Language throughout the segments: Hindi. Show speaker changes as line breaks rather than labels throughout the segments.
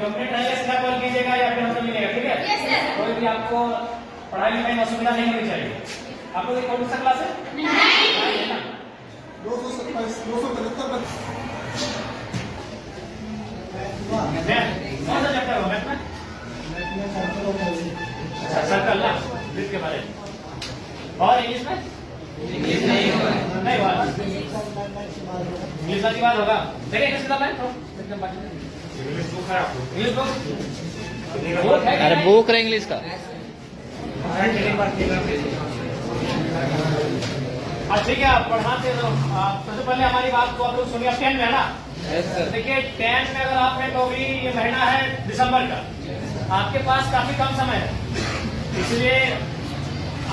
अपने टाइम से कॉल कीजिएगा या फिर हमसे मिलेगा, ठीक है? कोई भी आपको पढ़ाई लिखाई में असुविधा नहीं होनी चाहिए। आपको कोई कौन सा क्लास है? नहीं।
227 275
कौन सा चैप्टर होगा मैथ में? अच्छा, सर्कल ना, वृत्त के बारे में। और इंग्लिश में? नहीं हुआ। इंग्लिश की बात होगा। देखिए इंग्लिश किताब है तो इंग्लिश बुक है आपको। इंग्लिश बुक है?
अरे बुक है इंग्लिश का।
ठीक है, आप पढ़ाते तो सबसे पहले हमारी बात को आप लोग सुनिए। 10 में है ना? देखिए 10 में अगर आप हैं तो अभी ये महीना है दिसंबर का, आपके पास काफी कम समय है, इसलिए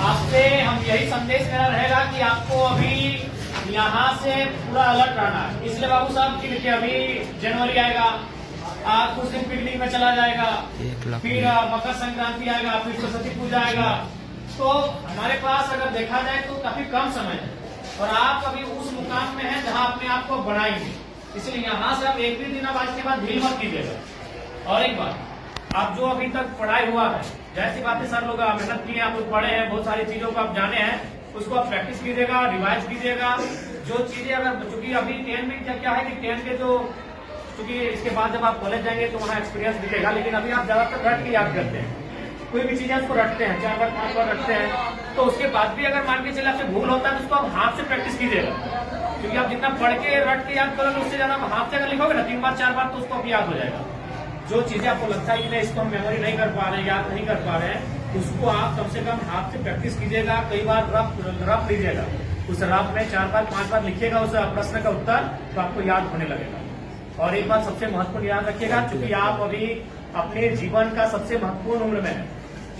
आपसे हम यही संदेश मेरा रहेगा कि आपको अभी यहाँ से पूरा अलर्ट रहना है। इसलिए बाबू साहब की देखिए अभी जनवरी आएगा, आज कुछ दिन पिकनिक में चला जाएगा, फिर मकर संक्रांति आएगा, फिर सरस्वती पूजा आएगा, तो हमारे पास अगर देखा जाए तो काफी कम समय है और आप अभी उस मुकाम में हैं जहाँ अपने आप को बनाएंगे। इसलिए यहाँ से आप एक भी दिन अब आज के बाद ढील मत कीजिएगा। और एक बात, आप जो अभी तक पढ़ाई हुआ है, जैसी बातें सर लोग मेहनत की है, आप लोग पढ़े हैं, बहुत सारी चीजों को आप जाने हैं, उसको आप प्रैक्टिस कीजिएगा, रिवाइज कीजिएगा। जो चीजें अगर चूंकि अभी 10 में क्या है कि 10 के जो चूंकि इसके बाद जब आप कॉलेज जाएंगे तो वहाँ एक्सपीरियंस दिखेगा, लेकिन अभी आप ज्यादातर रट के याद करते हैं, कोई भी चीजें उसको रटते हैं, 4 बार 5 बार रटते हैं, तो उसके बाद भी अगर मान के चले आपसे भूल होता है तो उसको आप हाथ से प्रैक्टिस कीजिएगा, क्योंकि आप जितना पढ़ के रट के याद करोगे उससे ज्यादा आप हाथ से अगर लिखोगे ना 3 बार 4 बार तो उसको याद हो जाएगा। जो चीजें आपको लगता है कि नहीं इसको हम मेमोरी नहीं कर पा रहे हैं, याद नहीं कर पा रहे हैं, उसको आप कम से कम हाथ से प्रैक्टिस कीजिएगा, कई बार रफ लीजिएगा, उस रफ में 4 बार 5 बार लिखिएगा उस प्रश्न का उत्तर, तो आपको याद होने लगेगा। और एक बात सबसे महत्वपूर्ण याद रखिएगा, क्योंकि आप अभी अपने जीवन का सबसे महत्वपूर्ण उम्र में है,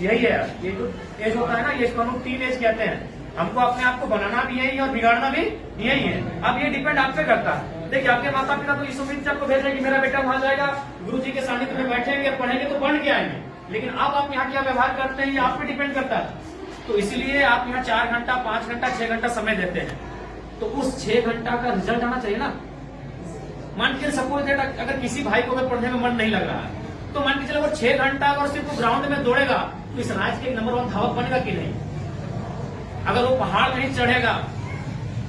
यही है ये जो एज होता है ना, ये इसको हम लोग टीन एज कहते हैं। हमको अपने आप को बनाना भी यही है और बिगाड़ना भी यही है। अब ये डिपेंड आप पे करता है। देखिए आपके माता पिता तो इस उम्मीद से आपको भेज रहे हैं कि मेरा बेटा वहां जाएगा, गुरु जी के सानिध्य में बैठेंगे, पढ़ेंगे तो पढ़ के आएंगे, लेकिन अब आप यहाँ क्या व्यवहार करते हैं ये आप पे डिपेंड करता है। तो इसलिए आप यहाँ 4 घंटा 5 घंटा 6 घंटा समय देते हैं, तो उस 6 घंटा का रिजल्ट आना चाहिए ना। मान के सपोज दैट अगर किसी भाई को अगर पढ़ने में मन नहीं लग रहा है तो मान के चलो वो 6 घंटा अगर सिर्फ ग्राउंड में दौड़ेगा तो इस राज्य के नंबर 1 धावक बनेगा कि नहीं? अगर वो पहाड़ नहीं चढ़ेगा,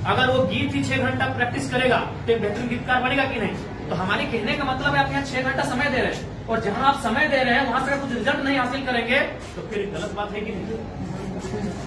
अगर वो गीत ही 6 घंटा प्रैक्टिस करेगा तो एक बेहतरीन गीतकार बनेगा कि नहीं? तो हमारे कहने का मतलब है आप यहाँ 6 घंटा समय दे रहे हैं, और जहां आप समय दे रहे हैं वहां से अगर कुछ रिजल्ट नहीं हासिल करेंगे तो फिर गलत बात है कि नहीं?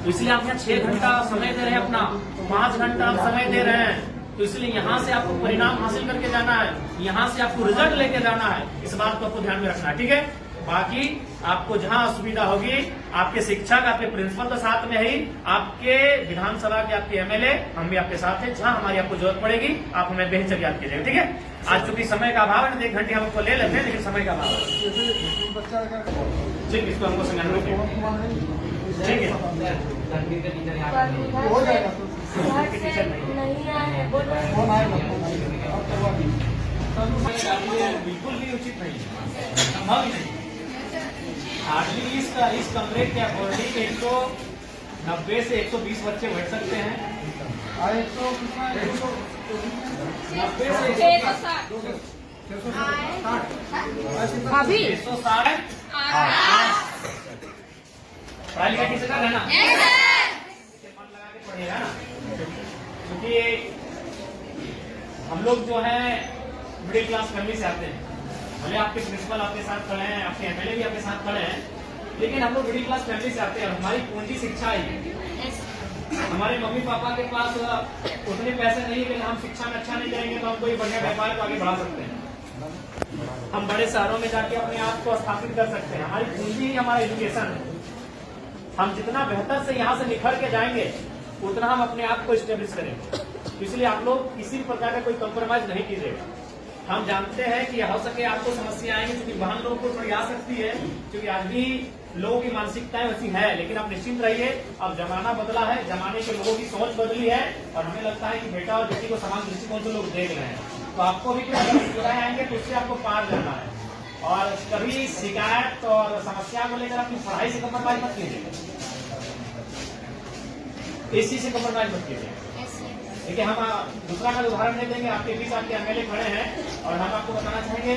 तो इसलिए आप यहाँ 6 घंटा समय दे रहे हैं, अपना 5 घंटा आप समय दे रहे हैं, तो इसलिए यहाँ से आपको परिणाम हासिल करके जाना है, यहाँ से आपको रिजल्ट लेके जाना है। इस बात को आपको ध्यान में रखना है, ठीक है? बाकी आपको जहां असुविधा होगी, आपके शिक्षक आपके प्रिंसिपल तो साथ में ही, आपके विधानसभा के आपके एमएलए हम भी आपके साथ हैं, जहां हमारी आपको जरूरत पड़ेगी आप हमें बेहतर याद कीजिएगा, ठीक है? आज चूंकि समय का अभाव है, 1 घंटे हम आपको ले लेते हैं, लेकिन समय का अभाव है, ठीक, इसको हमको समझाना ठीक है।
हो जाएगा
बिल्कुल भी उचित नहीं है, संभव ही नहीं। हार्डली इस कमरे के अकॉर्डिंग 190 से 120 बच्चे बैठ सकते हैं। 90 से 160 पढ़ाई लिखाई किसी का है ना, मन लगा के पढ़िएगा ना, क्योंकि हम लोग जो है मिडिल क्लास फैमिली से आते हैं। भले आपके प्रिंसिपल आपके साथ खड़े हैं, आपके एमएलए भी आपके साथ खड़े हैं, लेकिन हम लोग मिडिल क्लास फैमिली से आते हैं। हमारी पूंजी शिक्षा है। हमारे मम्मी पापा के पास उतने पैसे नहीं, लेकिन हम शिक्षा में अच्छा नहीं करेंगे तो हम कोई बढ़िया व्यापार को आगे बढ़ा सकते हैं, हम बड़े शहरों में जाके अपने आप को स्थापित कर सकते हैं। हमारी पूंजी ही हमारा एजुकेशन है। हम जितना बेहतर से यहाँ से निखर के जाएंगे उतना हम अपने आप को स्टेब्लिश करेंगे। इसलिए आप लोग किसी प्रकार का कोई कॉम्प्रोमाइज नहीं कीजिएगा। हम जानते हैं कि हो सके आपको समस्या आएंगी, क्योंकि बहन लोगों को थोड़ी आ सकती है, क्योंकि आज भी लोगों की मानसिकताएं वैसी है, लेकिन आप निश्चिंत रहिए, अब जमाना बदला है, जमाने के लोगों की सोच बदली है, और हमें लगता है कि बेटा और बेटी को समान दृष्टिकोण से लोग देख रहे हैं। तो आपको भी कुछ सुविधाएं आएंगे तो उससे आपको पार जाना है, और कभी शिकायत और समस्या को लेकर अपनी पढ़ाई से कम्प्रोमाइज मत कीजिएगा, इस चीज से कम्प्रोमाइज मत कीजिएगा। देखिए हम दूसरा का उदाहरण दे देंगे, आपके बीच आपके एमएलए खड़े हैं और हम आपको बताना चाहेंगे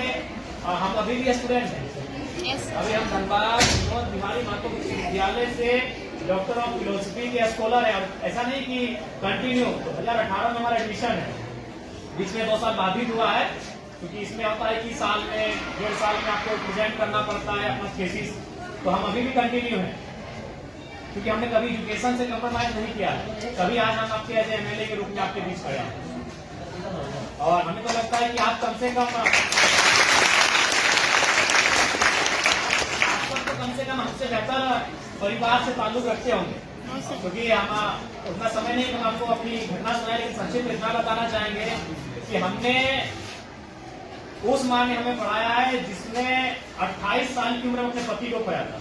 हम अभी भी स्टूडेंट हैं। अभी हम धनबाद विनोद बिहारी माधव विश्वविद्यालय से डॉक्टर ऑफ फिलोसफी के स्कॉलर हैं। ऐसा नहीं कि कंटिन्यू 2018 में हमारा एडमिशन है, बीच में 2 साल बाधित हुआ है, क्योंकि इसमें होता है कि साल में 1.5 साल में आपको प्रेजेंट करना पड़ता है अपना थीसिस। तो हम अभी भी कंटिन्यू हैं, क्योंकि हमने कभी एजुकेशन से कंप्रोमाइज नहीं किया है। कभी आज हम आपके एज एमएलए के रूप में आपके बीच खड़े हैं, और हमें तो लगता है कि आप कम से कम हमसे बेहतर परिवार से ताल्लुक रखते होंगे, क्योंकि हम उतना समय नहीं हम आपको अपनी घटना सुनाए, लेकिन संक्षिप्त में इतना बताना चाहेंगे कि हमने उस माँ ने हमें पढ़ाया है जिसने 28 साल की उम्र में अपने पति को खोया था।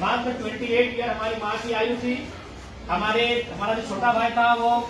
मात्र 28 ईयर हमारी माँ की आयु थी। हमारा जो छोटा भाई था वो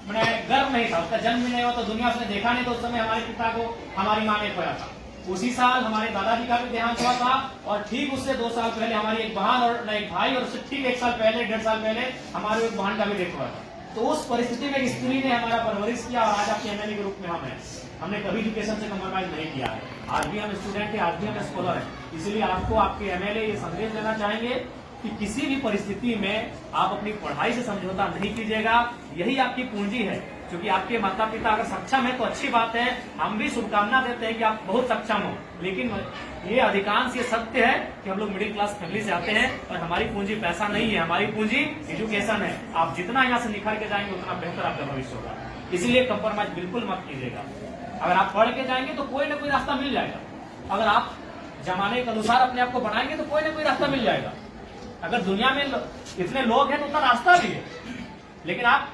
मैंने गर्भ नहीं था, उसका जन्म भी नहीं हुआ, तो दुनिया उसने देखा नहीं, तो उस समय हमारे पिता को हमारी माँ ने खोया था। उसी साल हमारे दादाजी का भी देहांत हुआ था, और ठीक उससे 2 साल पहले हमारी एक बहन और एक भाई, और उससे ठीक 1 साल पहले 1.5 साल पहले हमारी एक बहन का भी डेथ हुआ था। तो उस परिस्थिति में एक स्त्री ने हमारा परवरिश किया, और आज आपके एमएलए के रूप में हम हैं। हमने कभी एजुकेशन से कंप्रोमाइज नहीं किया है। आज भी हम स्टूडेंट हैं, आज भी हम स्कॉलर हैं। इसलिए आपको आपके एमएलए ये संदेश देना चाहेंगे कि किसी भी परिस्थिति में आप अपनी पढ़ाई से समझौता नहीं कीजिएगा। यही आपकी पूंजी है, क्योंकि आपके माता पिता अगर सक्षम है तो अच्छी बात है, हम भी शुभकामना देते हैं कि आप बहुत सक्षम हो। लेकिन ये अधिकांश ये सत्य है कि हम लोग मिडिल क्लास फैमिली से आते हैं, और हमारी पूंजी पैसा नहीं है, हमारी पूंजी एजुकेशन है। आप जितना यहाँ से निखर के जाएंगे उतना बेहतर आपका भविष्य होगा। इसलिए कंप्रोमाइज बिल्कुल मत कीजिएगा। अगर आप पढ़ के जाएंगे तो कोई ना कोई रास्ता मिल जाएगा। अगर आप जमाने के अनुसार अपने आप को बनाएंगे तो कोई ना कोई रास्ता मिल जाएगा। अगर दुनिया में इतने लोग हैं तो उतना रास्ता भी है, लेकिन आप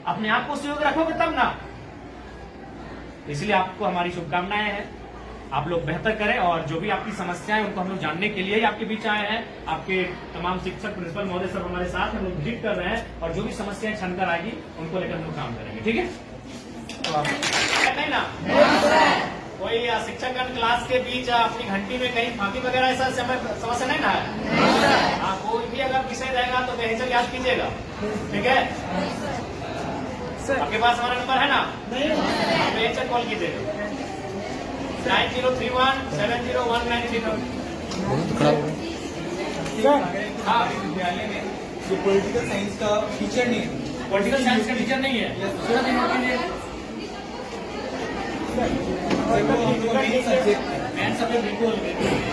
अपने आप को सहयोग रखोगे तब ना। इसलिए आपको हमारी शुभकामनाएं हैं, आप लोग बेहतर करें, और जो भी आपकी समस्याएं उनको हम लोग जानने के लिए ही आपके बीच आए हैं। आपके तमाम शिक्षक, प्रिंसिपल महोदय सब हमारे साथ हम लोग विजिट कर रहे हैं, और जो भी समस्याएं छनकर आएगी उनको लेकर हम लोग काम करेंगे। ठीक है, तो नहीं ना कोई शिक्षकगण क्लास के बीच अपनी घंटी में कहीं फांकी वगैरह ऐसा समस्या नहीं ना है। हाँ, कोई भी अगर विषय रहेगा तो बेहिचक याद कीजिएगा। ठीक है, आपके पास हमारा नंबर है ना, बेहिचक कॉल कीजिएगा 9031701930। हाँ,
विद्यालय में जो पॉलिटिकल साइंस का टीचर नहीं है,
पॉलिटिकल साइंस का टीचर नहीं है, मैन सब्जेक्ट बिल्कुल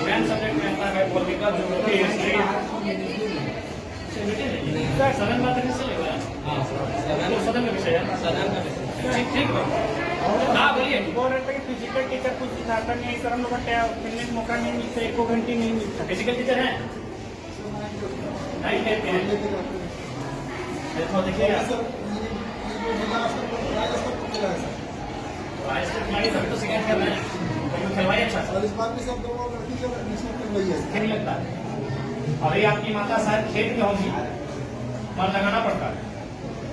मैन सब्जेक्ट में आता है पॉलिटिकल, ज्योग्राफी, हिस्ट्री। सदन बात किससे लेगा? सदन का विषय है, सदन का विषय। ठीक हाँ, बोलिए। बोल रहे थे कि फिजिकल टीचर कुछ सिखाता नहीं है सर, हम लोग मिलने का मौका नहीं मिलता, 1 घंटे नहीं मिलता। फिजिकल टीचर है नहीं लेते हैं, देखो देखिए सभी तो शिकायत कर रहे हैं, खिलवाइए अच्छा नहीं लगता। अभी आपकी माता शायद खेत में होगी, मन लगाना पड़ता है,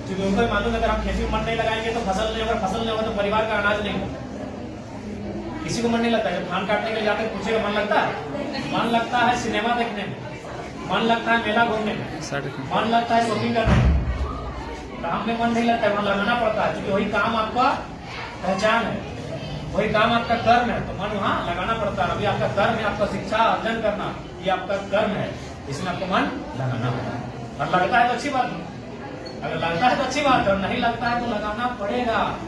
क्योंकि उनको मालूम अगर हम खेती में मन नहीं लगाएंगे तो फसल नहीं होगा, फसल नहीं होगा तो परिवार का अनाज नहीं होगा। किसी को मन नहीं लगता, जब धान काटने के लिए जाते पूछेगा मन लगता है? मन लगता है सिनेमा देखने में, मन लगता है मेला घूमने में, मन लगता है शॉपिंग करने में। काम में मन नहीं लगता है, मन लगाना पड़ता है, क्योंकि वही काम आपका पहचान है, वही काम आपका कर्म है, तो मन वहाँ लगाना पड़ता है। अभी आपका कर्म है, आपका शिक्षा अर्जन करना, ये आपका कर्म है, इसमें आपको मन लगाना पड़ेगा। और लगता है तो अच्छी बात है, अगर लगता है तो अच्छी बात है, और नहीं लगता है तो लगाना पड़ेगा।